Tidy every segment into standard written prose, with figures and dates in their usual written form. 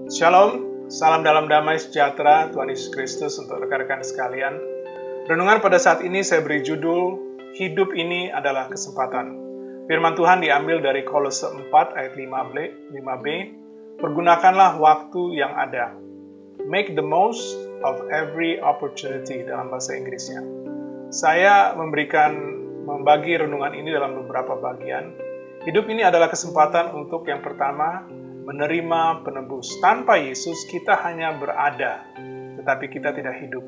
Shalom, salam dalam damai sejahtera Tuhan Yesus Kristus untuk rekan-rekan sekalian. Renungan pada saat ini saya beri judul, Hidup ini adalah kesempatan. Firman Tuhan diambil dari Kolose 4 ayat 5b, pergunakanlah waktu yang ada. Make the most of every opportunity dalam bahasa Inggrisnya. Saya membagi renungan ini dalam beberapa bagian. Hidup ini adalah kesempatan untuk yang pertama, menerima penebus. Tanpa Yesus kita hanya berada, tetapi kita tidak hidup.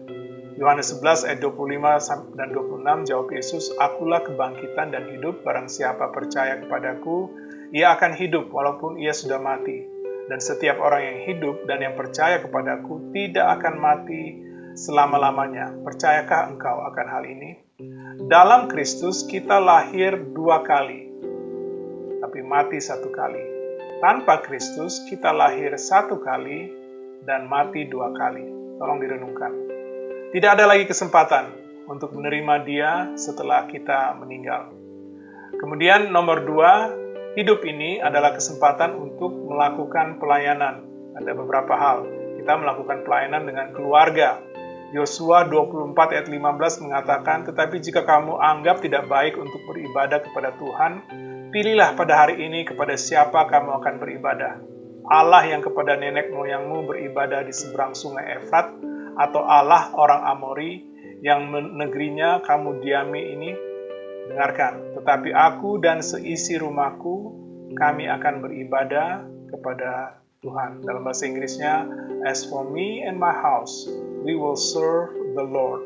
Yohanes 11 ayat 25 dan 26 jawab Yesus, Akulah kebangkitan dan hidup, barang siapa percaya kepadaku, ia akan hidup walaupun ia sudah mati. Dan setiap orang yang hidup dan yang percaya kepadaku tidak akan mati selama-lamanya. Percayakah engkau akan hal ini? Dalam Kristus kita lahir 2 kali, tapi mati 1 kali. Tanpa Kristus, kita lahir 1 kali dan mati 2 kali. Tolong direnungkan. Tidak ada lagi kesempatan untuk menerima Dia setelah kita meninggal. Kemudian nomor 2, hidup ini adalah kesempatan untuk melakukan pelayanan. Ada beberapa hal. Kita melakukan pelayanan dengan keluarga. Yosua 24 ayat 15 mengatakan, tetapi jika kamu anggap tidak baik untuk beribadah kepada Tuhan, pilihlah pada hari ini kepada siapa kamu akan beribadah. Allah yang kepada nenek moyangmu beribadah di seberang sungai Efrat, atau Allah orang Amori yang negerinya kamu diami ini, dengarkan. Tetapi aku dan seisi rumahku, kami akan beribadah kepada Tuhan. Dalam bahasa Inggrisnya, as for me and my house, we will serve the Lord.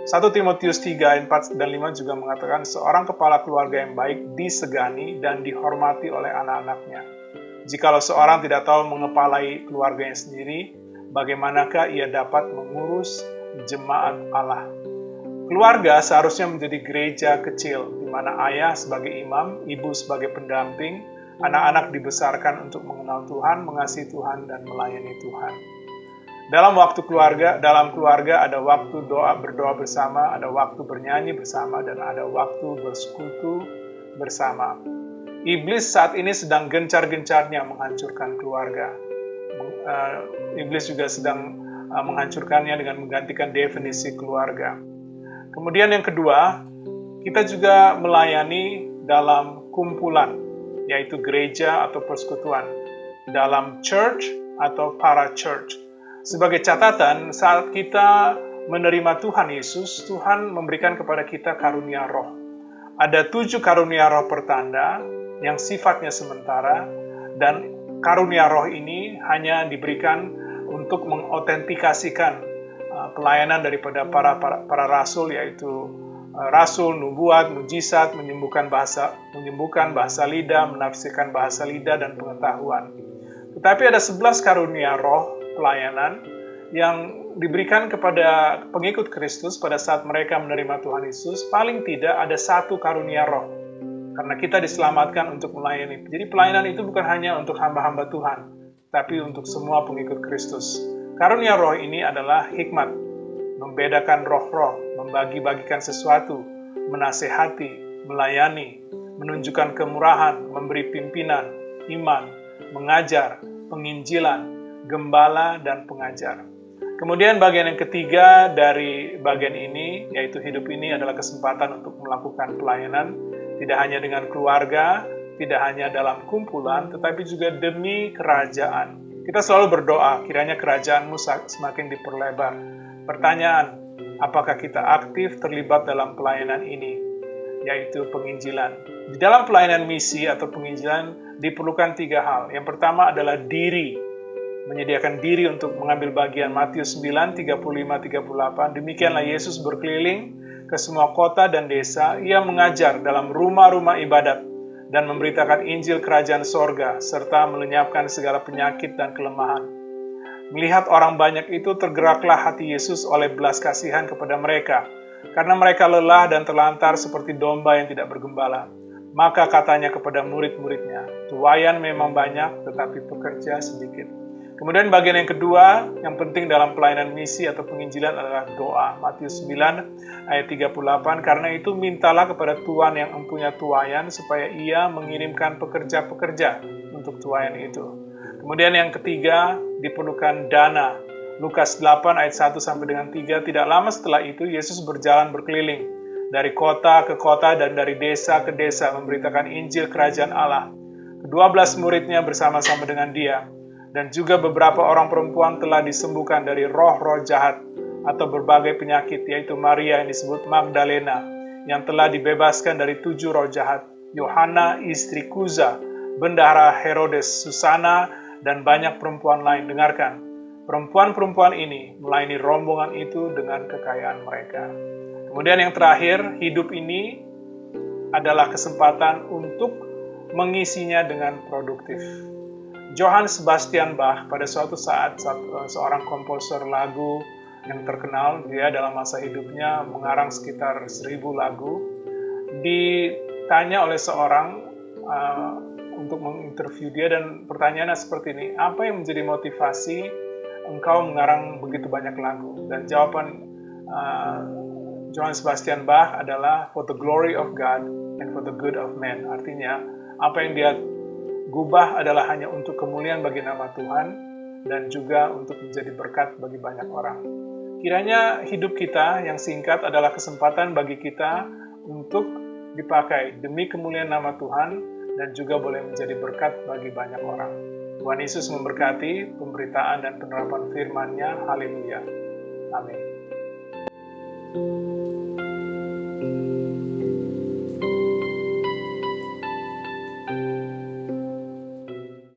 1 Timotius 3 ayat 4 dan 5 juga mengatakan, seorang kepala keluarga yang baik disegani dan dihormati oleh anak-anaknya. Jikalau seorang tidak tahu mengepalai keluarganya sendiri, bagaimanakah ia dapat mengurus jemaat Allah? Keluarga seharusnya menjadi gereja kecil, di mana ayah sebagai imam, ibu sebagai pendamping, anak-anak dibesarkan untuk mengenal Tuhan, mengasihi Tuhan, dan melayani Tuhan. Dalam keluarga ada waktu berdoa bersama, ada waktu bernyanyi bersama, dan ada waktu bersekutu bersama. Iblis saat ini sedang gencar-gencarnya menghancurkan keluarga. Iblis juga sedang menghancurkannya dengan menggantikan definisi keluarga. Kemudian yang kedua, kita juga melayani dalam kumpulan, yaitu gereja atau persekutuan, dalam church atau para church. Sebagai catatan, saat kita menerima Tuhan Yesus, Tuhan memberikan kepada kita karunia roh. Ada 7 karunia roh pertanda yang sifatnya sementara, dan karunia roh ini hanya diberikan untuk mengotentikasikan pelayanan daripada para rasul, yaitu rasul, nubuat, mujizat, menyembuhkan bahasa lidah, menafsirkan bahasa lidah, dan pengetahuan. Tetapi ada 11 karunia roh pelayanan yang diberikan kepada pengikut Kristus pada saat mereka menerima Tuhan Yesus. Paling tidak ada 1 karunia roh, karena kita diselamatkan untuk melayani. Jadi pelayanan itu bukan hanya untuk hamba-hamba Tuhan, tapi untuk semua pengikut Kristus. Karunia roh ini adalah hikmat, membedakan roh-roh, membagi-bagikan sesuatu, menasehati, melayani, menunjukkan kemurahan, memberi pimpinan, iman, mengajar, penginjilan, gembala, dan pengajar. Kemudian bagian yang ketiga dari bagian ini, yaitu hidup ini adalah kesempatan untuk melakukan pelayanan, tidak hanya dengan keluarga, tidak hanya dalam kumpulan, tetapi juga demi kerajaan. Kita selalu berdoa, kiranya kerajaanmu semakin diperlebar. Pertanyaan, apakah kita aktif terlibat dalam pelayanan ini, yaitu penginjilan? Di dalam pelayanan misi atau penginjilan diperlukan 3 hal. Yang pertama adalah diri, menyediakan diri untuk mengambil bagian. Matius 9, 35-38, demikianlah Yesus berkeliling ke semua kota dan desa, ia mengajar dalam rumah-rumah ibadat dan memberitakan Injil Kerajaan Sorga, serta melenyapkan segala penyakit dan kelemahan. Melihat orang banyak itu, tergeraklah hati Yesus oleh belas kasihan kepada mereka, karena mereka lelah dan terlantar seperti domba yang tidak bergembala. Maka katanya kepada murid-muridnya, tuaian memang banyak, tetapi pekerja sedikit. Kemudian bagian yang kedua, yang penting dalam pelayanan misi atau penginjilan adalah doa. Matius 9 ayat 38, karena itu mintalah kepada Tuhan yang mempunyai tuaian supaya ia mengirimkan pekerja-pekerja untuk tuaian itu. Kemudian yang ketiga, diperlukan dana. Lukas 8 ayat 1 sampai dengan 3, tidak lama setelah itu Yesus berjalan berkeliling dari kota ke kota dan dari desa ke desa memberitakan Injil Kerajaan Allah. Ke-12 muridnya bersama-sama dengan dia, dan juga beberapa orang perempuan telah disembuhkan dari roh-roh jahat atau berbagai penyakit, yaitu Maria yang disebut Magdalena, yang telah dibebaskan dari 7 roh jahat, Yohana istri Kuza, bendahara Herodes, Susana, dan banyak perempuan lain. Dengarkan, perempuan-perempuan ini melayani rombongan itu dengan kekayaan mereka. Kemudian yang terakhir, hidup ini adalah kesempatan untuk mengisinya dengan produktif. Johann Sebastian Bach pada suatu saat, seorang komposer lagu yang terkenal, dia dalam masa hidupnya mengarang sekitar 1000 lagu, ditanya oleh seorang untuk menginterview dia, dan pertanyaannya seperti ini, apa yang menjadi motivasi engkau mengarang begitu banyak lagu? Dan jawaban Johann Sebastian Bach adalah for the glory of God and for the good of men. Artinya, apa yang dia gubah adalah hanya untuk kemuliaan bagi nama Tuhan dan juga untuk menjadi berkat bagi banyak orang. Kiranya hidup kita yang singkat adalah kesempatan bagi kita untuk dipakai demi kemuliaan nama Tuhan dan juga boleh menjadi berkat bagi banyak orang. Tuhan Yesus memberkati pemberitaan dan penerapan firman-Nya. Haleluya. Amin.